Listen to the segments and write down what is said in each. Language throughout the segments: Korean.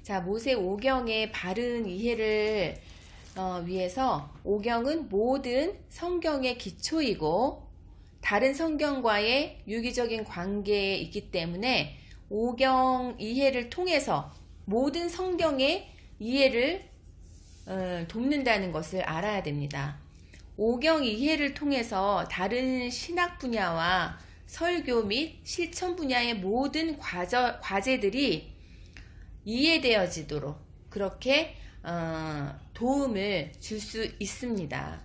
자, 모세 오경의 바른 이해를 위해서 오경은 모든 성경의 기초이고 다른 성경과의 유기적인 관계에 있기 때문에 오경 이해를 통해서 모든 성경의 이해를 돕는다는 것을 알아야 됩니다. 오경 이해를 통해서 다른 신학 분야와 설교 및 실천 분야의 모든 과제들이 이해되어지도록 그렇게 도움을 줄 수 있습니다.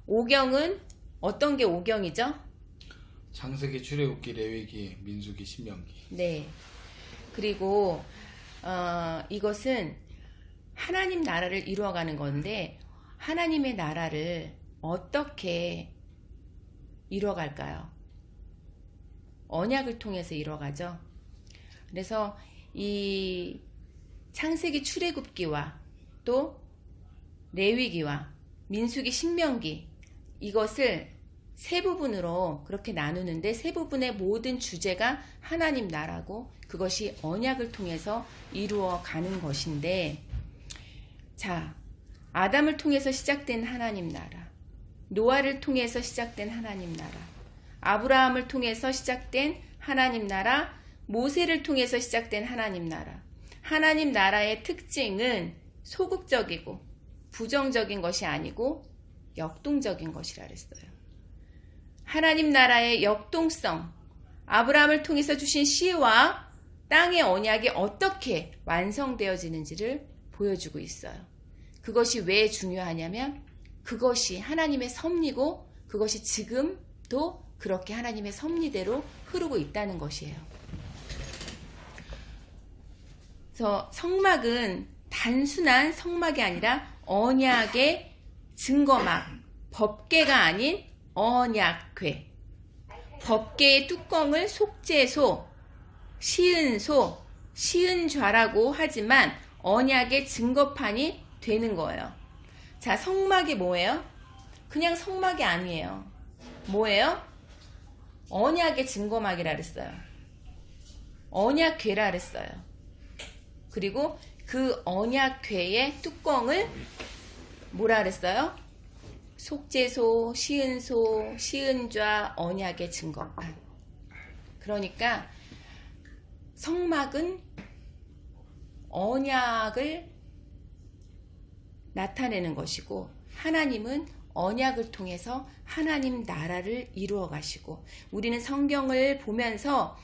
오경은 어떤 게 오경이죠? 창세기, 출애굽기, 레위기, 민수기, 신명기. 네. 그리고 이것은 하나님 나라를 이루어가는 건데 하나님의 나라를 어떻게 이루어갈까요? 언약을 통해서 이루어가죠. 그래서 이 창세기, 출애굽기와 또 레위기와 민수기, 신명기 이것을 세 부분으로 그렇게 나누는데 세 부분의 모든 주제가 하나님 나라고 그것이 언약을 통해서 이루어가는 것인데, 자, 아담을 통해서 시작된 하나님 나라, 노아를 통해서 시작된 하나님 나라, 아브라함을 통해서 시작된 하나님 나라, 모세를 통해서 시작된 하나님 나라. 하나님 나라의 특징은 소극적이고 부정적인 것이 아니고 역동적인 것이라 그랬어요. 하나님 나라의 역동성, 아브라함을 통해서 주신 씨와 땅의 언약이 어떻게 완성되어지는지를 보여주고 있어요. 그것이 왜 중요하냐면 그것이 하나님의 섭리고 그것이 지금도 그렇게 하나님의 섭리대로 흐르고 있다는 것이에요. 그래서 성막은 단순한 성막이 아니라 언약의 증거막, 법궤가 아닌 언약궤. 법궤의 뚜껑을 속죄소, 시은소, 시은좌라고 하지만 언약의 증거판이 되는 거예요. 자, 성막이 뭐예요? 그냥 성막이 아니에요. 뭐예요? 언약의 증거막이라 그랬어요. 언약궤라 그랬어요. 그리고 그 언약궤의 뚜껑을 뭐라 그랬어요? 속죄소, 시은소, 시은좌, 언약의 증거판. 그러니까 성막은 언약을 나타내는 것이고 하나님은 언약을 통해서 하나님 나라를 이루어 가시고 우리는 성경을 보면서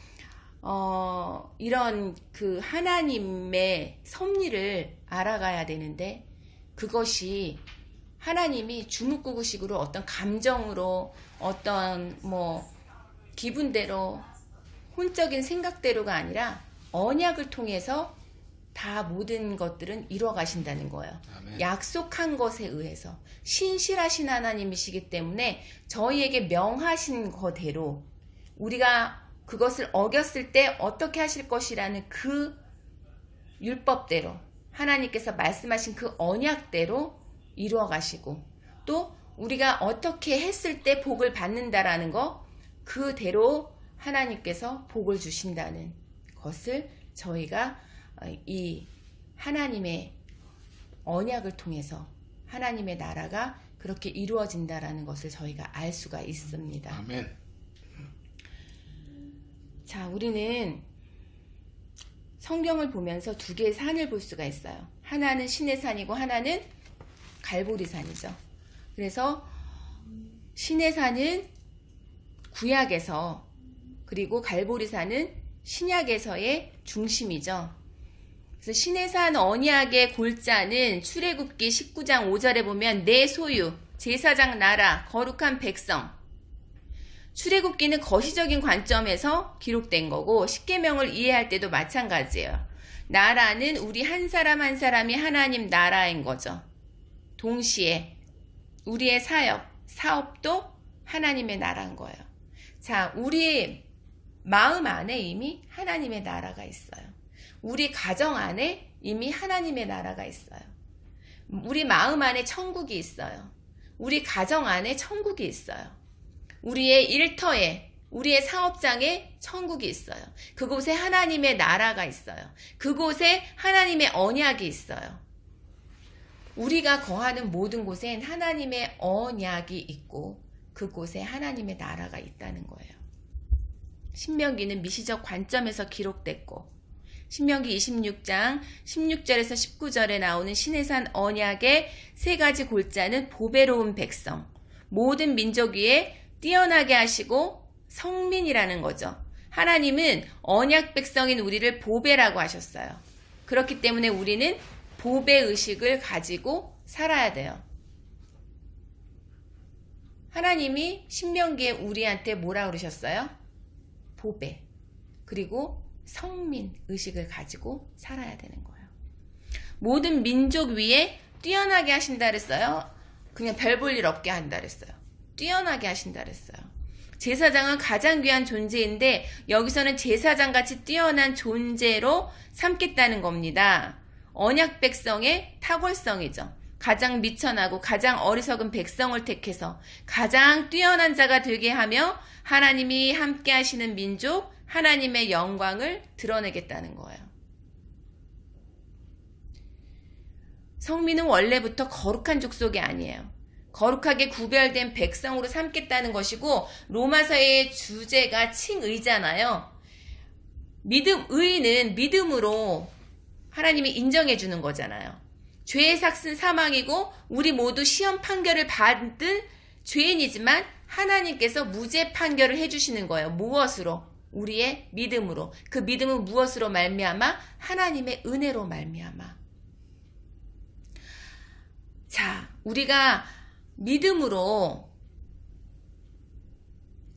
이런 그 하나님의 섭리를 알아가야 되는데 그것이 하나님이 주눅구구식으로 어떤 감정으로 어떤 기분대로 혼적인 생각대로가 아니라 언약을 통해서 다 모든 것들은 이루어 가신다는 거예요. 아멘. 약속한 것에 의해서 신실하신 하나님이시기 때문에 저희에게 명하신 거대로 우리가 그것을 어겼을 때 어떻게 하실 것이라는 그 율법대로 하나님께서 말씀하신 그 언약대로 이루어 가시고 또 우리가 어떻게 했을 때 복을 받는다라는 거 그대로 하나님께서 복을 주신다는 것을 저희가 이 하나님의 언약을 통해서 하나님의 나라가 그렇게 이루어진다라는 것을 저희가 알 수가 있습니다. 아멘. 자, 우리는 성경을 보면서 두 개의 산을 볼 수가 있어요. 하나는 신의 산이고 하나는 갈보리 산이죠. 그래서 신의 산은 구약에서 그리고 갈보리 산은 신약에서의 중심이죠. 그래서 신의 산 언약의 골자는 출애굽기 19장 5절에 보면 내 소유, 제사장 나라, 거룩한 백성. 출애굽기는 거시적인 관점에서 기록된 거고 십계명을 이해할 때도 마찬가지예요. 나라는 우리 한 사람 한 사람이 하나님 나라인 거죠. 동시에 우리의 사역, 사업도 하나님의 나라인 거예요. 자, 우리 마음 안에 이미 하나님의 나라가 있어요. 우리 가정 안에 이미 하나님의 나라가 있어요. 우리 마음 안에 천국이 있어요. 우리 가정 안에 천국이 있어요. 우리의 일터에 우리의 사업장에 천국이 있어요. 그곳에 하나님의 나라가 있어요. 그곳에 하나님의 언약이 있어요. 우리가 거하는 모든 곳엔 하나님의 언약이 있고 그곳에 하나님의 나라가 있다는 거예요. 신명기는 미시적 관점에서 기록됐고 신명기 26장 16절에서 19절에 나오는 시내산 언약의 세 가지 골자는 보배로운 백성, 모든 민족 위에 뛰어나게 하시고 성민이라는 거죠. 하나님은 언약 백성인 우리를 보배라고 하셨어요. 그렇기 때문에 우리는 보배의식을 가지고 살아야 돼요. 하나님이 신명기에 우리한테 뭐라 그러셨어요? 보배, 그리고 성민 의식을 가지고 살아야 되는 거예요. 모든 민족 위에 뛰어나게 하신다 그랬어요? 그냥 별 볼 일 없게 한다 그랬어요? 뛰어나게 하신다 그랬어요. 제사장은 가장 귀한 존재인데 여기서는 제사장같이 뛰어난 존재로 삼겠다는 겁니다. 언약 백성의 탁월성이죠. 가장 미천하고 가장 어리석은 백성을 택해서 가장 뛰어난 자가 되게 하며 하나님이 함께 하시는 민족, 하나님의 영광을 드러내겠다는 거예요. 성민은 원래부터 거룩한 족속이 아니에요. 거룩하게 구별된 백성으로 삼겠다는 것이고 로마서의 주제가 칭의잖아요. 의는 믿음으로 하나님이 인정해 주는 거잖아요. 죄의 삭은 사망이고 우리 모두 시험 판결을 받은 죄인이지만 하나님께서 무죄 판결을 해주시는 거예요. 무엇으로? 우리의 믿음으로. 그 믿음은 무엇으로 말미암아? 하나님의 은혜로 말미암아. 자, 우리가 믿음으로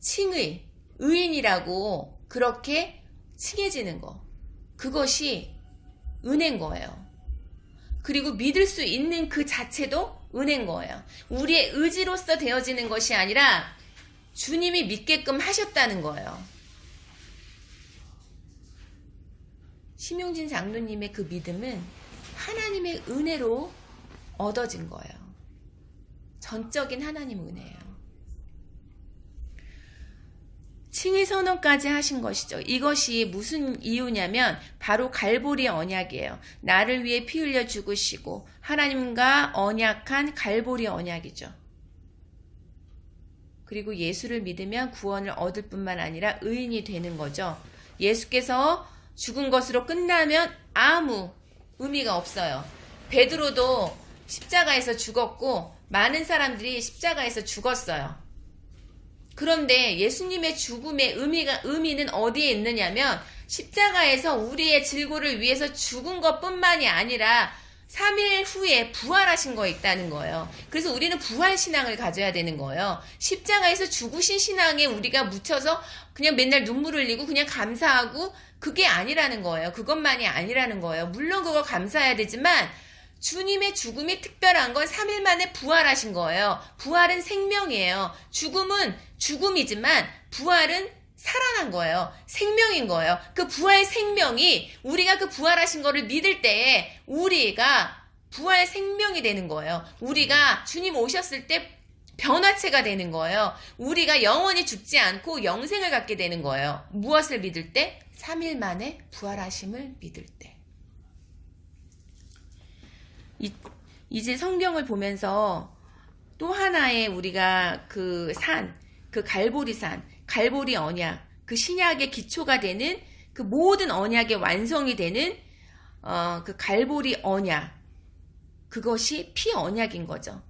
칭의, 의인이라고 그렇게 칭해지는 거, 그것이 은혜인 거예요. 그리고 믿을 수 있는 그 자체도 은혜인 거예요. 우리의 의지로서 되어지는 것이 아니라 주님이 믿게끔 하셨다는 거예요. 심용진 장로님의 그 믿음은 하나님의 은혜로 얻어진 거예요. 전적인 하나님 은혜예요. 칭의 선언까지 하신 것이죠. 이것이 무슨 이유냐면 바로 갈보리 언약이에요. 나를 위해 피 흘려 죽으시고 하나님과 언약한 갈보리 언약이죠. 그리고 예수를 믿으면 구원을 얻을 뿐만 아니라 의인이 되는 거죠. 예수께서 죽은 것으로 끝나면 아무 의미가 없어요. 베드로도 십자가에서 죽었고 많은 사람들이 십자가에서 죽었어요. 그런데 예수님의 죽음의 의미는 어디에 있느냐면 십자가에서 우리의 질고를 위해서 죽은 것뿐만이 아니라 3일 후에 부활하신 거에 있다는 거예요. 그래서 우리는 부활신앙을 가져야 되는 거예요. 십자가에서 죽으신 신앙에 우리가 묻혀서 그냥 맨날 눈물 흘리고 그냥 감사하고 그게 아니라는 거예요. 그것만이 아니라는 거예요. 물론 그거 감사해야 되지만 주님의 죽음이 특별한 건 3일 만에 부활하신 거예요. 부활은 생명이에요. 죽음은 죽음이지만 부활은 살아난 거예요. 생명인 거예요. 그 부활 생명이 우리가 그 부활하신 거를 믿을 때에 우리가 부활 생명이 되는 거예요. 우리가 주님 오셨을 때 변화체가 되는 거예요. 우리가 영원히 죽지 않고 영생을 갖게 되는 거예요. 무엇을 믿을 때? 3일 만에 부활하심을 믿을 때. 이제 성경을 보면서 또 하나의 우리가 그 산, 그 갈보리산, 갈보리 언약, 그 신약의 기초가 되는 그 모든 언약의 완성이 되는 그 갈보리 언약, 그것이 피 언약인 거죠.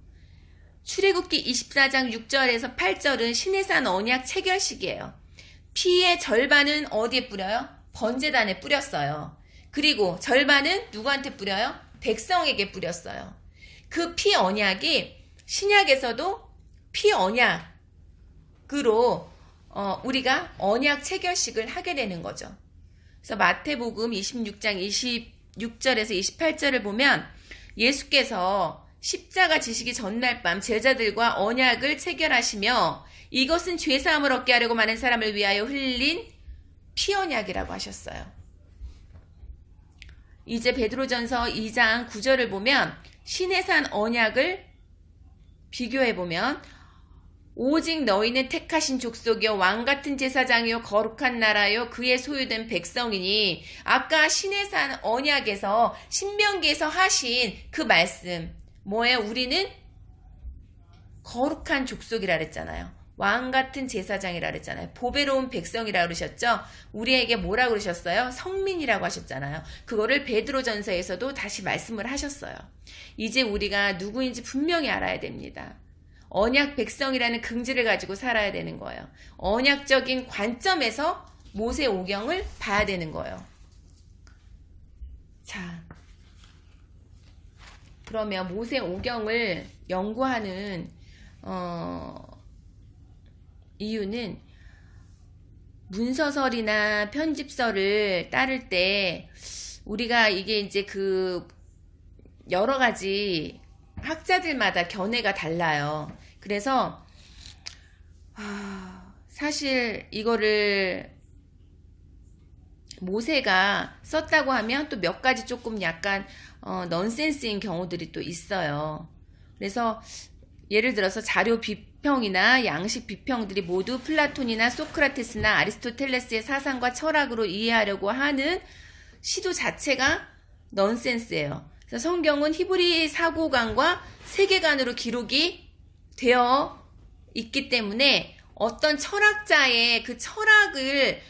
출애굽기 24장 6절에서 8절은 시내산 언약 체결식이에요. 피의 절반은 어디에 뿌려요? 번제단에 뿌렸어요. 그리고 절반은 누구한테 뿌려요? 백성에게 뿌렸어요. 그 피 언약이 신약에서도 피 언약으로 우리가 언약 체결식을 하게 되는 거죠. 그래서 마태복음 26장 26절에서 28절을 보면 예수께서 십자가 지시기 전날 밤 제자들과 언약을 체결하시며 이것은 죄사함을 얻게 하려고 많은 사람을 위하여 흘린 피 언약이라고 하셨어요. 이제 베드로전서 2장 9절을 보면 시내산 언약을 비교해보면 오직 너희는 택하신 족속이요 왕같은 제사장이요 거룩한 나라요 그의 소유된 백성이니 아까 신의 산 언약에서 신명기에서 하신 그 말씀 뭐예요? 우리는 거룩한 족속이라 그랬잖아요. 왕같은 제사장이라 그랬잖아요. 보배로운 백성이라 그러셨죠? 우리에게 뭐라 그러셨어요? 성민이라고 하셨잖아요. 그거를 베드로전서에서도 다시 말씀을 하셨어요. 이제 우리가 누구인지 분명히 알아야 됩니다. 언약 백성이라는 긍지를 가지고 살아야 되는 거예요. 언약적인 관점에서 모세 오경을 봐야 되는 거예요. 자, 그러면 모세 오경을 연구하는 이유는 문서설이나 편집서를 따를 때 우리가 이게 이제 그 여러 가지 학자들마다 견해가 달라요. 그래서 사실 이거를 모세가 썼다고 하면 또 몇 가지 조금 약간 넌센스인 경우들이 또 있어요. 그래서 예를 들어서 자료 비평이나 양식 비평들이 모두 플라톤이나 소크라테스나 아리스토텔레스의 사상과 철학으로 이해하려고 하는 시도 자체가 넌센스예요. 그래서 성경은 히브리 사고관과 세계관으로 기록이 되어 있기 때문에 어떤 철학자의 그 철학을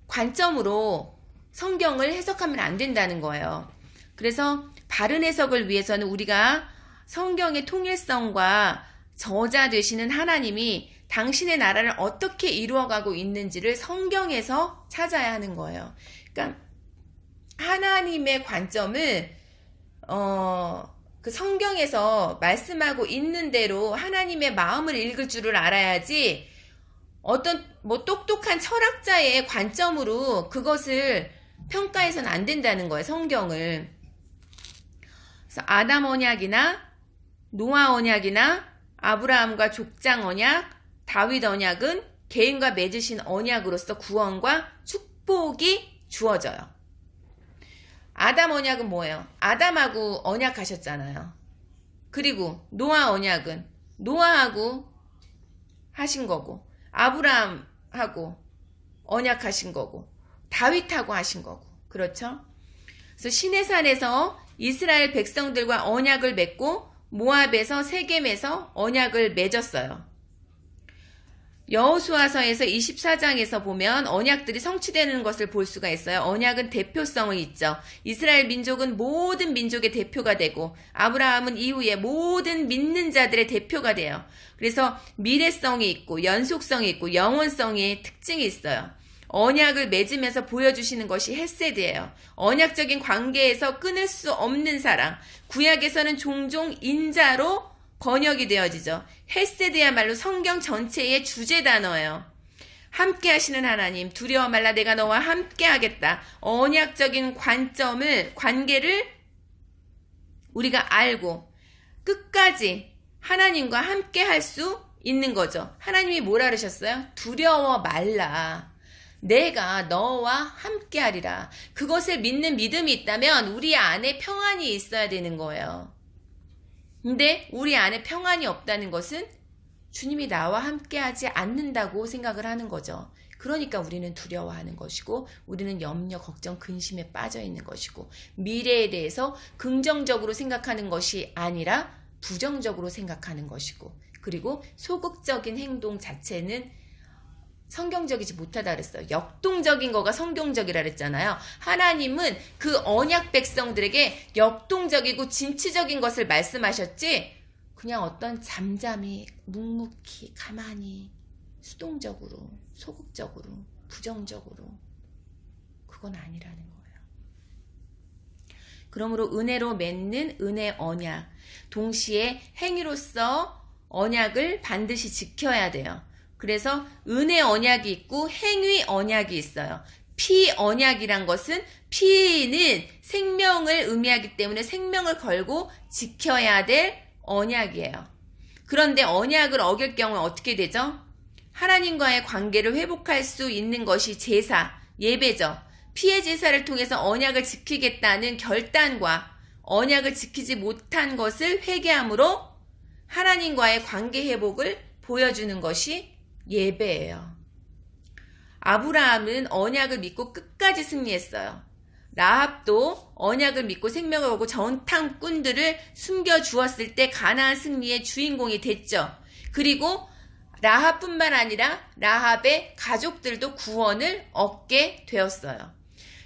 관점으로 성경을 해석하면 안 된다는 거예요. 그래서 바른 해석을 위해서는 우리가 성경의 통일성과 저자 되시는 하나님이 당신의 나라를 어떻게 이루어가고 있는지를 성경에서 찾아야 하는 거예요. 그러니까 하나님의 관점을 그 성경에서 말씀하고 있는 대로 하나님의 마음을 읽을 줄을 알아야지 어떤 뭐 똑똑한 철학자의 관점으로 그것을 평가해서는 안 된다는 거예요. 성경을. 그래서 아담 언약이나 노아 언약이나 아브라함과 족장 언약, 다윗 언약은 개인과 맺으신 언약으로서 구원과 축복이 주어져요. 아담 언약은 뭐예요? 아담하고 언약하셨잖아요. 그리고 노아 언약은 노아하고 하신 거고, 아브라함하고 언약하신 거고, 다윗하고 하신 거고, 그렇죠? 그래서 시내산에서 이스라엘 백성들과 언약을 맺고 모압에서 세겜에서 언약을 맺었어요. 여호수아서에서 24장에서 보면 언약들이 성취되는 것을 볼 수가 있어요. 언약은 대표성이 있죠. 이스라엘 민족은 모든 민족의 대표가 되고 아브라함은 이후에 모든 믿는 자들의 대표가 돼요. 그래서 미래성이 있고 연속성이 있고 영원성의 특징이 있어요. 언약을 맺으면서 보여주시는 것이 헤세드예요. 언약적인 관계에서 끊을 수 없는 사랑. 구약에서는 종종 인자로 번역이 되어지죠. 헤세드야말로 성경 전체의 주제 단어예요. 함께 하시는 하나님, 두려워 말라 내가 너와 함께 하겠다. 언약적인 관계를 우리가 알고 끝까지 하나님과 함께 할 수 있는 거죠. 하나님이 뭐라 그러셨어요? 두려워 말라. 내가 너와 함께 하리라. 그것을 믿는 믿음이 있다면 우리 안에 평안이 있어야 되는 거예요. 근데 우리 안에 평안이 없다는 것은 주님이 나와 함께 하지 않는다고 생각을 하는 거죠. 그러니까 우리는 두려워하는 것이고 우리는 염려, 걱정, 근심에 빠져 있는 것이고 미래에 대해서 긍정적으로 생각하는 것이 아니라 부정적으로 생각하는 것이고 그리고 소극적인 행동 자체는 성경적이지 못하다 그랬어요. 역동적인 거가 성경적이라 그랬잖아요. 하나님은 그 언약 백성들에게 역동적이고 진취적인 것을 말씀하셨지 그냥 어떤 잠잠히 묵묵히 가만히 수동적으로 소극적으로 부정적으로 그건 아니라는 거예요. 그러므로 은혜로 맺는 은혜 언약 동시에 행위로서 언약을 반드시 지켜야 돼요. 그래서 은혜 언약이 있고 행위 언약이 있어요. 피 언약이란 것은 피는 생명을 의미하기 때문에 생명을 걸고 지켜야 될 언약이에요. 그런데 언약을 어길 경우는 어떻게 되죠? 하나님과의 관계를 회복할 수 있는 것이 제사, 예배죠. 피의 제사를 통해서 언약을 지키겠다는 결단과 언약을 지키지 못한 것을 회개함으로 하나님과의 관계 회복을 보여주는 것이 예배예요. 아브라함은 언약을 믿고 끝까지 승리했어요. 라합도 언약을 믿고 생명을 걸고 정탐꾼들을 숨겨주었을 때 가나안 승리의 주인공이 됐죠. 그리고 라합뿐만 아니라 라합의 가족들도 구원을 얻게 되었어요.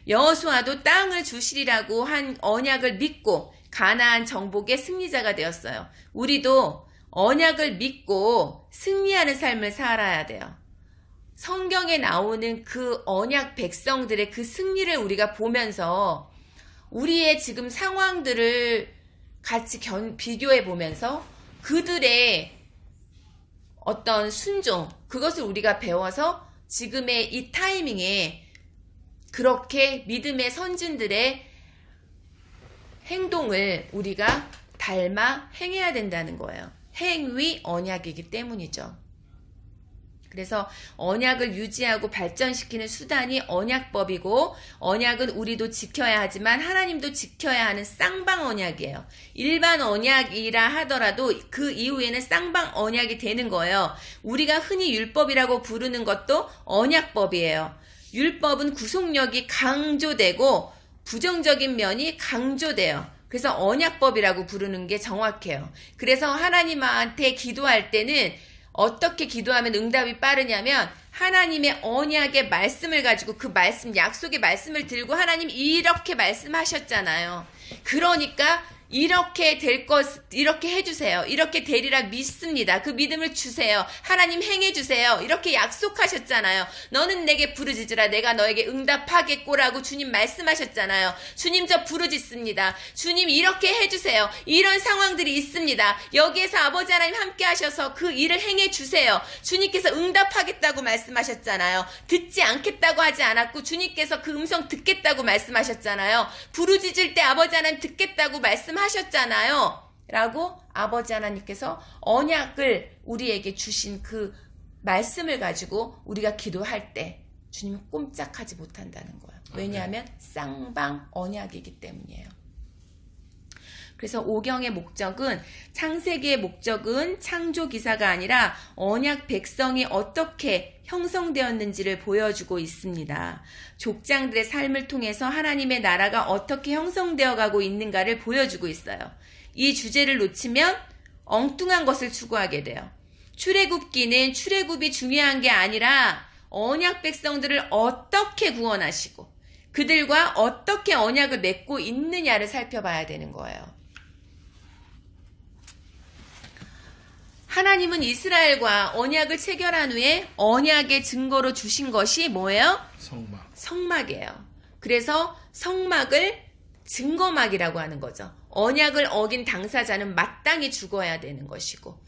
여호수아도 땅을 주시리라고 한 언약을 믿고 가나안 정복의 승리자가 되었어요. 우리도 언약을 믿고 승리하는 삶을 살아야 돼요. 성경에 나오는 그 언약 백성들의 그 승리를 우리가 보면서 우리의 지금 상황들을 같이 비교해 보면서 그들의 어떤 순종, 그것을 우리가 배워서 지금의 이 타이밍에 그렇게 믿음의 선진들의 행동을 우리가 닮아 행해야 된다는 거예요. 행위 언약이기 때문이죠. 그래서 언약을 유지하고 발전시키는 수단이 언약법이고, 언약은 우리도 지켜야 하지만 하나님도 지켜야 하는 쌍방 언약이에요. 일반 언약이라 하더라도 그 이후에는 쌍방 언약이 되는 거예요. 우리가 흔히 율법이라고 부르는 것도 언약법이에요. 율법은 구속력이 강조되고 부정적인 면이 강조돼요. 그래서 언약법이라고 부르는 게 정확해요. 그래서 하나님한테 기도할 때는 어떻게 기도하면 응답이 빠르냐면 하나님의 언약의 말씀을 가지고 그 말씀, 약속의 말씀을 들고 하나님 이렇게 말씀하셨잖아요. 그러니까 이렇게 될 것, 이렇게 해주세요. 이렇게 되리라 믿습니다. 그 믿음을 주세요. 하나님 행해주세요. 이렇게 약속하셨잖아요. 너는 내게 부르짖으라 내가 너에게 응답하겠고라고 주님 말씀하셨잖아요. 주님 저 부르짖습니다. 주님 이렇게 해주세요. 이런 상황들이 있습니다. 여기에서 아버지 하나님 함께 하셔서 그 일을 행해주세요. 주님께서 응답하겠다고 말씀하셨잖아요. 듣지 않겠다고 하지 않았고 주님께서 그 음성 듣겠다고 말씀하셨잖아요. 부르짖을 때 아버지 하나님 듣겠다고 말씀하셨잖아요. 라고 아버지 하나님께서 언약을 우리에게 주신 그 말씀을 가지고 우리가 기도할 때 주님은 꼼짝하지 못한다는 거예요. 왜냐하면 쌍방 언약이기 때문이에요. 그래서 오경의 목적은, 창세기의 목적은 창조 기사가 아니라 언약 백성이 어떻게 형성되었는지를 보여주고 있습니다. 족장들의 삶을 통해서 하나님의 나라가 어떻게 형성되어 가고 있는가를 보여주고 있어요. 이 주제를 놓치면 엉뚱한 것을 추구하게 돼요. 출애굽기는 출애굽이 중요한 게 아니라 언약 백성들을 어떻게 구원하시고 그들과 어떻게 언약을 맺고 있느냐를 살펴봐야 되는 거예요. 하나님은 이스라엘과 언약을 체결한 후에 언약의 증거로 주신 것이 뭐예요? 성막. 성막이에요. 그래서 성막을 증거막이라고 하는 거죠. 언약을 어긴 당사자는 마땅히 죽어야 되는 것이고,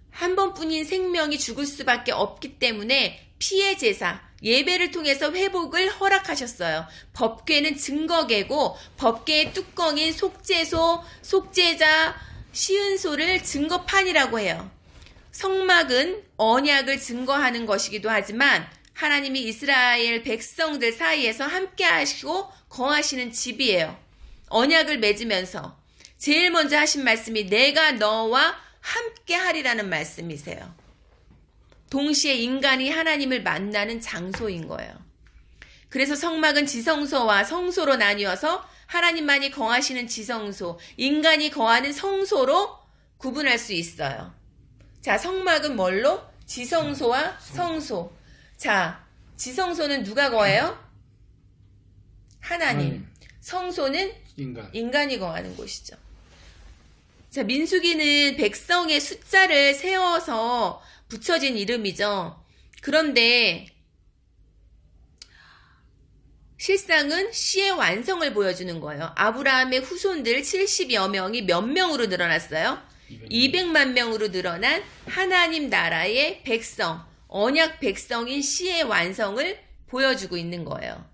한 번뿐인 생명이 죽을 수밖에 없기 때문에 피의 제사, 예배를 통해서 회복을 허락하셨어요. 법궤는 증거궤고 법궤의 뚜껑인 속죄소, 속죄자, 시은소를 증거판이라고 해요. 성막은 언약을 증거하는 것이기도 하지만 하나님이 이스라엘 백성들 사이에서 함께 하시고 거하시는 집이에요. 언약을 맺으면서 제일 먼저 하신 말씀이 내가 너와 함께 하리라는 말씀이세요. 동시에 인간이 하나님을 만나는 장소인 거예요. 그래서 성막은 지성소와 성소로 나뉘어서 하나님만이 거하시는 지성소, 인간이 거하는 성소로 구분할 수 있어요. 자, 성막은 뭘로? 지성소와 성소. 자, 지성소는 누가 거해요? 하나님. 성소는 인간이 거하는 곳이죠. 자, 민수기는 백성의 숫자를 세워서 붙여진 이름이죠. 그런데 실상은 시의 완성을 보여주는 거예요. 아브라함의 후손들 70여 명이 몇 명으로 늘어났어요? 200만 명으로 늘어난 하나님 나라의 백성, 언약 백성인 시의 완성을 보여주고 있는 거예요.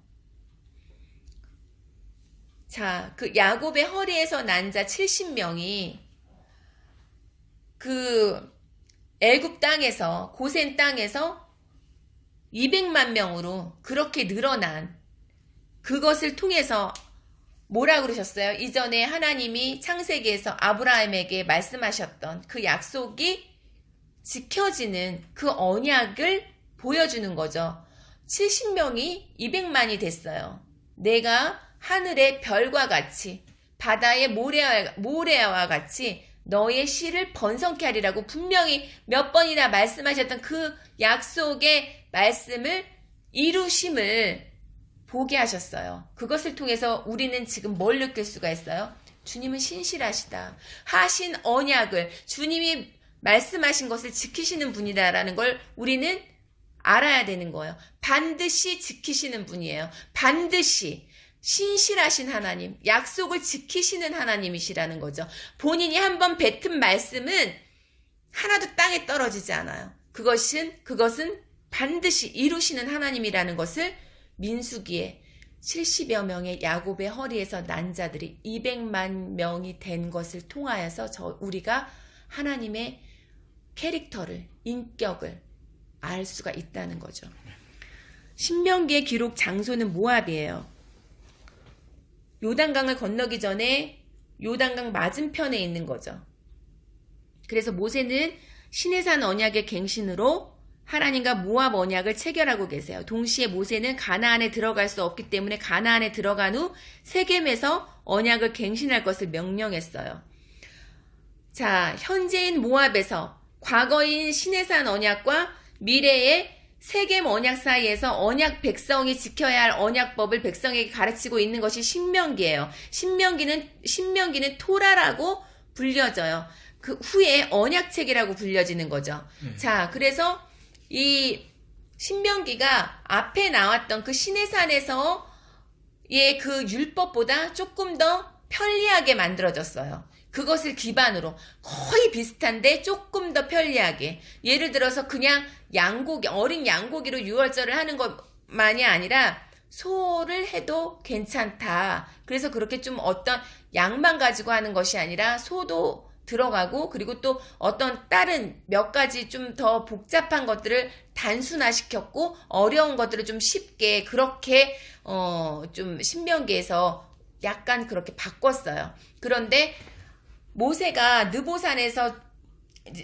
자, 그 야곱의 허리에서 난 자 70명이 그 애굽 땅에서, 고센 땅에서 200만 명으로 그렇게 늘어난 그것을 통해서 뭐라 그러셨어요? 이전에 하나님이 창세기에서 아브라함에게 말씀하셨던 그 약속이 지켜지는 그 언약을 보여주는 거죠. 70명이 200만이 됐어요. 내가 하늘의 별과 같이 바다의 모래와 같이 너의 씨를 번성케 하리라고 분명히 몇 번이나 말씀하셨던 그 약속의 말씀을 이루심을 보게 하셨어요. 그것을 통해서 우리는 지금 뭘 느낄 수가 있어요? 주님은 신실하시다. 하신 언약을 주님이 말씀하신 것을 지키시는 분이다라는 걸 우리는 알아야 되는 거예요. 반드시 지키시는 분이에요. 반드시 신실하신 하나님, 약속을 지키시는 하나님이시라는 거죠. 본인이 한번 뱉은 말씀은 하나도 땅에 떨어지지 않아요. 그것은 반드시 이루시는 하나님이라는 것을 민수기에 70여 명의 야곱의 허리에서 난 자들이 200만 명이 된 것을 통하여서 우리가 하나님의 캐릭터를, 인격을 알 수가 있다는 거죠. 신명기의 기록 장소는 모압이에요. 요단강을 건너기 전에 요단강 맞은편에 있는 거죠. 그래서 모세는 시내산 언약의 갱신으로 하나님과 모압 언약을 체결하고 계세요. 동시에 모세는 가나안에 들어갈 수 없기 때문에 가나안에 들어간 후 세겜에서 언약을 갱신할 것을 명령했어요. 자, 현재인 모압에서 과거인 시내산 언약과 미래의 세겜 언약 사이에서 언약 백성이 지켜야 할 언약법을 백성에게 가르치고 있는 것이 신명기예요. 신명기는 토라라고 불려져요. 그 후에 언약책이라고 불려지는 거죠. 자, 그래서 이 신명기가 앞에 나왔던 그 시내산에서의 그 율법보다 조금 더 편리하게 만들어졌어요. 그것을 기반으로 거의 비슷한데 조금 더 편리하게. 예를 들어서 그냥 어린 양고기로 유월절을 하는 것만이 아니라 소를 해도 괜찮다. 그래서 그렇게 좀 어떤 양만 가지고 하는 것이 아니라 소도 들어가고, 그리고 또 어떤 다른 몇 가지 좀 더 복잡한 것들을 단순화시켰고, 어려운 것들을 좀 쉽게 그렇게 좀 신명기에서 약간 그렇게 바꿨어요. 그런데 모세가 느보산에서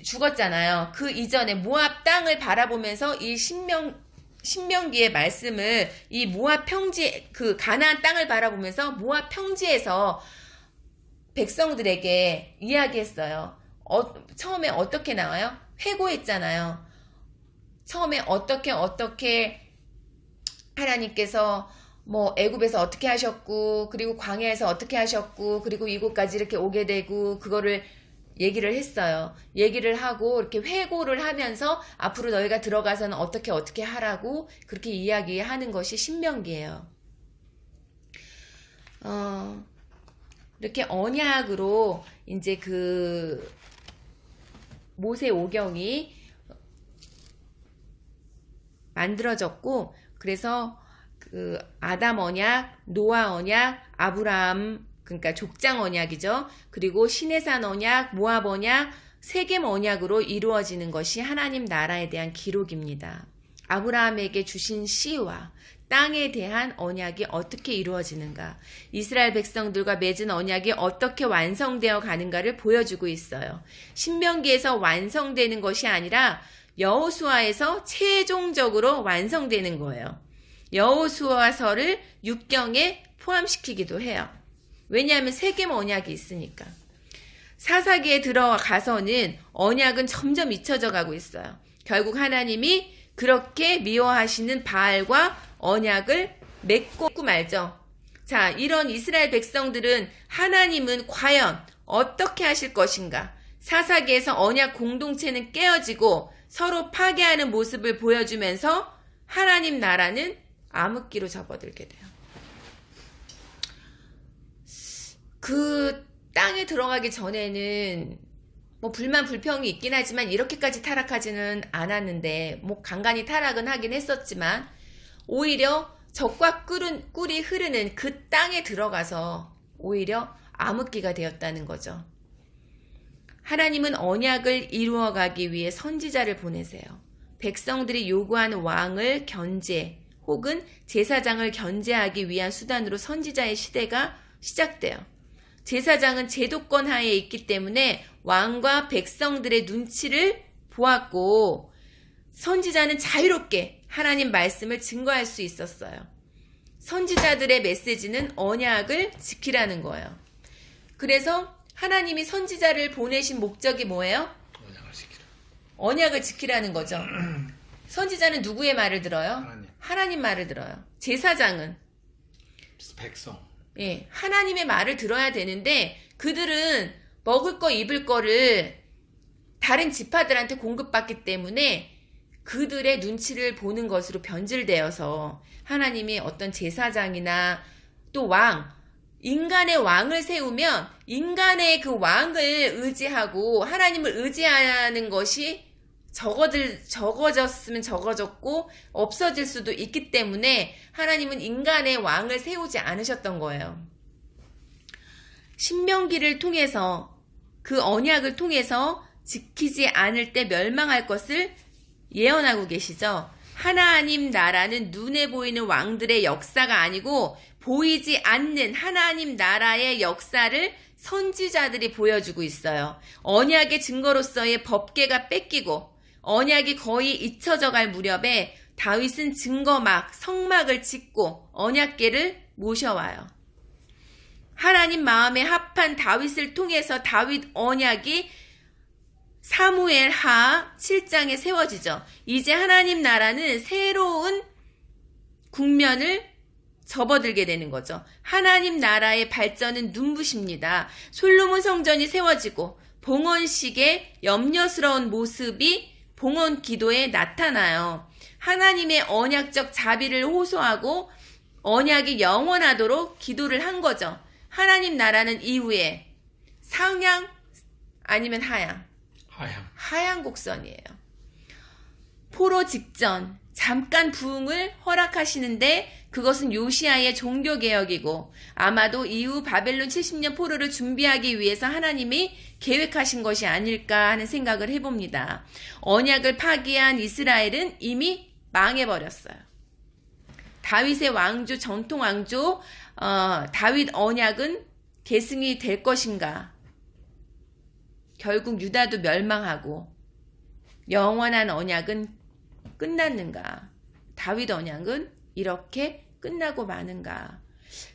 죽었잖아요. 그 이전에 모압 땅을 바라보면서 이 신명기의 말씀을 이 모압 평지, 그 가나안 땅을 바라보면서 모압 평지에서 백성들에게 이야기했어요. 처음에 어떻게 나와요? 회고했잖아요. 처음에 어떻게 하나님께서 뭐 애굽에서 어떻게 하셨고, 그리고 광야에서 어떻게 하셨고, 그리고 이곳까지 이렇게 오게 되고, 그거를 얘기를 했어요. 얘기를 하고 이렇게 회고를 하면서 앞으로 너희가 들어가서는 어떻게 하라고 그렇게 이야기하는 것이 신명기예요. 이렇게 언약으로 이제 그 모세 오경이 만들어졌고, 그래서 그 아담 언약, 노아 언약, 아브라함, 그러니까 족장 언약이죠. 그리고 시내산 언약, 모압 언약, 세겜 언약으로 이루어지는 것이 하나님 나라에 대한 기록입니다. 아브라함에게 주신 씨와 땅에 대한 언약이 어떻게 이루어지는가, 이스라엘 백성들과 맺은 언약이 어떻게 완성되어 가는가를 보여주고 있어요. 신명기에서 완성되는 것이 아니라 여호수아에서 최종적으로 완성되는 거예요. 여호수아서를 육경에 포함시키기도 해요. 왜냐하면 세겜 언약이 있으니까. 사사기에 들어가서는 언약은 점점 잊혀져 가고 있어요. 결국 하나님이 그렇게 미워하시는 바알과 언약을 맺고 말죠. 자, 이런 이스라엘 백성들은 하나님은 과연 어떻게 하실 것인가? 사사기에서 언약 공동체는 깨어지고 서로 파괴하는 모습을 보여주면서 하나님 나라는 암흑기로 접어들게 돼요. 그 땅에 들어가기 전에는 뭐 불만 불평이 있긴 하지만 이렇게까지 타락하지는 않았는데, 뭐 간간히 타락은 하긴 했었지만, 오히려 적과 꿀이 흐르는 그 땅에 들어가서 오히려 암흑기가 되었다는 거죠. 하나님은 언약을 이루어가기 위해 선지자를 보내세요. 백성들이 요구하는 왕을 견제 혹은 제사장을 견제하기 위한 수단으로 선지자의 시대가 시작돼요. 제사장은 제도권 하에 있기 때문에 왕과 백성들의 눈치를 보았고 선지자는 자유롭게 하나님 말씀을 증거할 수 있었어요. 선지자들의 메시지는 언약을 지키라는 거예요. 그래서 하나님이 선지자를 보내신 목적이 뭐예요? 언약을 지키라. 언약을 지키라는 거죠. 선지자는 누구의 말을 들어요? 하나님. 하나님 말을 들어요. 제사장은 백성. 예, 하나님의 말을 들어야 되는데 그들은 먹을 거 입을 거를 다른 지파들한테 공급받기 때문에 그들의 눈치를 보는 것으로 변질되어서 하나님이 어떤 제사장이나 또 왕, 인간의 왕을 세우면 인간의 그 왕을 의지하고 하나님을 의지하는 것이 적어졌으면 적어졌고 없어질 수도 있기 때문에 하나님은 인간의 왕을 세우지 않으셨던 거예요. 신명기를 통해서 그 언약을 통해서 지키지 않을 때 멸망할 것을 예언하고 계시죠. 하나님 나라는 눈에 보이는 왕들의 역사가 아니고 보이지 않는 하나님 나라의 역사를 선지자들이 보여주고 있어요. 언약의 증거로서의 법궤가 뺏기고 언약이 거의 잊혀져 갈 무렵에 다윗은 증거막, 성막을 짓고 언약궤를 모셔와요. 하나님 마음에 합한 다윗을 통해서 다윗 언약이 사무엘 하 7장에 세워지죠. 이제 하나님 나라는 새로운 국면을 접어들게 되는 거죠. 하나님 나라의 발전은 눈부십니다. 솔로몬 성전이 세워지고 봉헌식의 염려스러운 모습이 봉헌 기도에 나타나요. 하나님의 언약적 자비를 호소하고 언약이 영원하도록 기도를 한 거죠. 하나님 나라는 이후에 상향 아니면 하향? 하향 곡선이에요. 포로 직전 잠깐 부흥을 허락하시는데 그것은 요시아의 종교개혁이고 아마도 이후 바벨론 70년 포로를 준비하기 위해서 하나님이 계획하신 것이 아닐까 하는 생각을 해봅니다. 언약을 파기한 이스라엘은 이미 망해버렸어요. 다윗의 왕조, 전통 왕조 다윗 언약은 계승이 될 것인가? 결국 유다도 멸망하고 영원한 언약은 끝났는가? 다윗 언약은 이렇게 끝나고 마는가?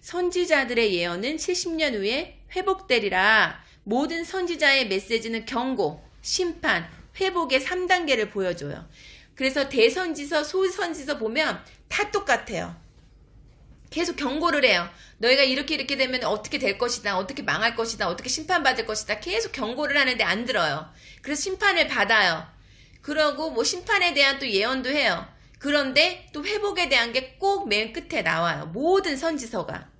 선지자들의 예언은 70년 후에 회복되리라. 모든 선지자의 메시지는 경고, 심판, 회복의 3단계를 보여줘요. 그래서 대선지서, 소선지서 보면 다 똑같아요. 계속 경고를 해요. 너희가 이렇게 되면 어떻게 될 것이다. 어떻게 망할 것이다. 어떻게 심판받을 것이다. 계속 경고를 하는데 안 들어요. 그래서 심판을 받아요. 그러고 뭐 심판에 대한 또 예언도 해요. 그런데 또 회복에 대한 게 꼭 맨 끝에 나와요. 모든 선지서가.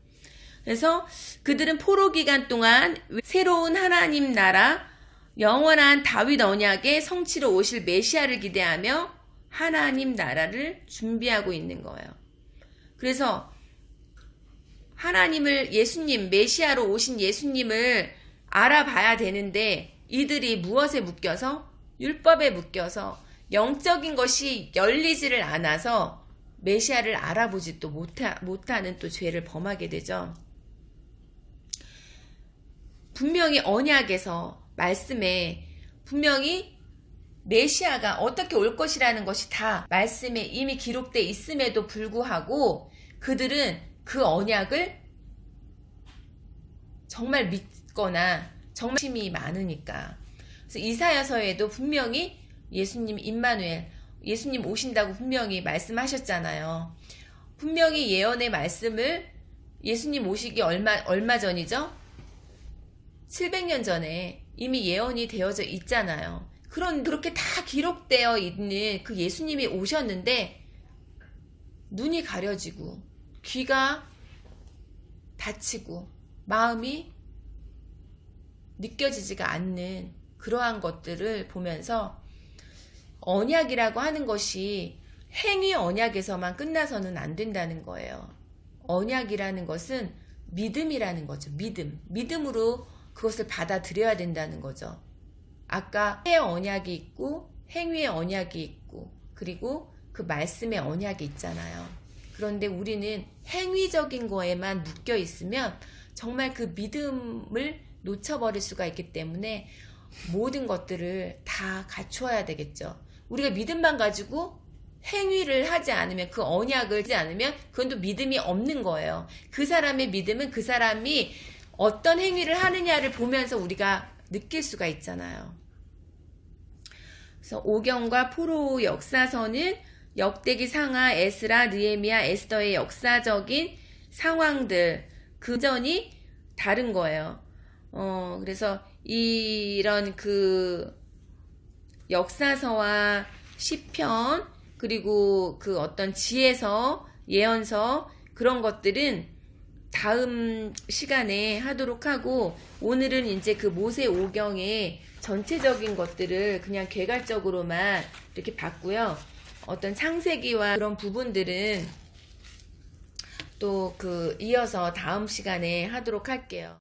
그래서 그들은 포로 기간 동안 새로운 하나님 나라, 영원한 다윗 언약의 성취로 오실 메시아를 기대하며 하나님 나라를 준비하고 있는 거예요. 그래서 하나님을 예수님, 메시아로 오신 예수님을 알아봐야 되는데 이들이 무엇에 묶여서? 율법에 묶여서 영적인 것이 열리지를 않아서 메시아를 알아보지도 못하는 또 죄를 범하게 되죠. 분명히 언약에서 말씀에 분명히 메시아가 어떻게 올 것이라는 것이 다 말씀에 이미 기록되어 있음에도 불구하고 그들은 그 언약을 정말 믿거나 정말 힘이 많으니까. 그래서 이사야서에도 분명히 예수님 임마누엘, 예수님 오신다고 분명히 말씀하셨잖아요. 분명히 예언의 말씀을 예수님 오시기 얼마 전이죠? 700년 전에 이미 예언이 되어져 있잖아요. 그렇게 다 기록되어 있는 그 예수님이 오셨는데 눈이 가려지고 귀가 닫히고 마음이 느껴지지가 않는 그러한 것들을 보면서 언약이라고 하는 것이 행위 언약에서만 끝나서는 안 된다는 거예요. 언약이라는 것은 믿음이라는 거죠. 믿음으로 그것을 받아들여야 된다는 거죠. 아까 의 언약이 있고 행위의 언약이 있고 그리고 그 말씀의 언약이 있잖아요. 그런데 우리는 행위적인 거에만 묶여 있으면 정말 그 믿음을 놓쳐버릴 수가 있기 때문에 모든 것들을 다 갖추어야 되겠죠. 우리가 믿음만 가지고 행위를 하지 않으면, 그 언약을 하지 않으면 그건 또 믿음이 없는 거예요. 그 사람의 믿음은 그 사람이 어떤 행위를 하느냐를 보면서 우리가 느낄 수가 있잖아요. 그래서 오경과 포로 역사서는 역대기, 상하, 에스라, 느헤미야, 에스더의 역사적인 상황들, 그전이 다른 거예요. 그래서 이런 그 역사서와 시편, 그리고 그 어떤 지혜서, 예언서, 그런 것들은 다음 시간에 하도록 하고, 오늘은 이제 그 모세 오경의 전체적인 것들을 그냥 개괄적으로만 이렇게 봤고요. 어떤 창세기와 그런 부분들은 또 그 이어서 다음 시간에 하도록 할게요.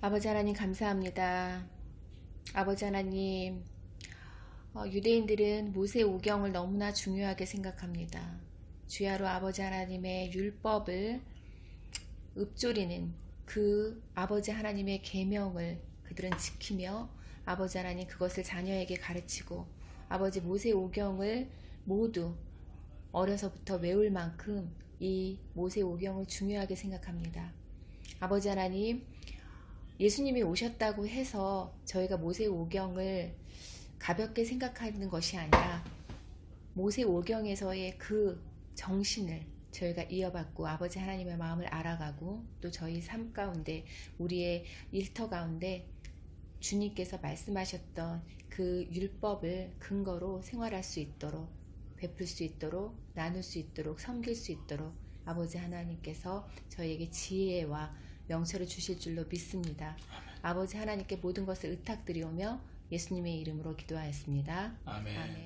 아버지 하나님 감사합니다. 아버지 하나님, 유대인들은 모세 오경을 너무나 중요하게 생각합니다. 주야로 아버지 하나님의 율법을 읊조리는 그 아버지 하나님의 계명을 그들은 지키며 아버지 하나님 그것을 자녀에게 가르치고 아버지 모세 오경을 모두 어려서부터 외울 만큼 이 모세 오경을 중요하게 생각합니다. 아버지 하나님, 예수님이 오셨다고 해서 저희가 모세 오경을 가볍게 생각하는 것이 아니라 모세 오경에서의 그 정신을 저희가 이어받고 아버지 하나님의 마음을 알아가고 또 저희 삶 가운데 우리의 일터 가운데 주님께서 말씀하셨던 그 율법을 근거로 생활할 수 있도록, 베풀 수 있도록, 나눌 수 있도록, 섬길 수 있도록 아버지 하나님께서 저희에게 지혜와 명철을 주실 줄로 믿습니다. 아버지 하나님께 모든 것을 의탁드리오며 예수님의 이름으로 기도하였습니다. 아멘. 아멘.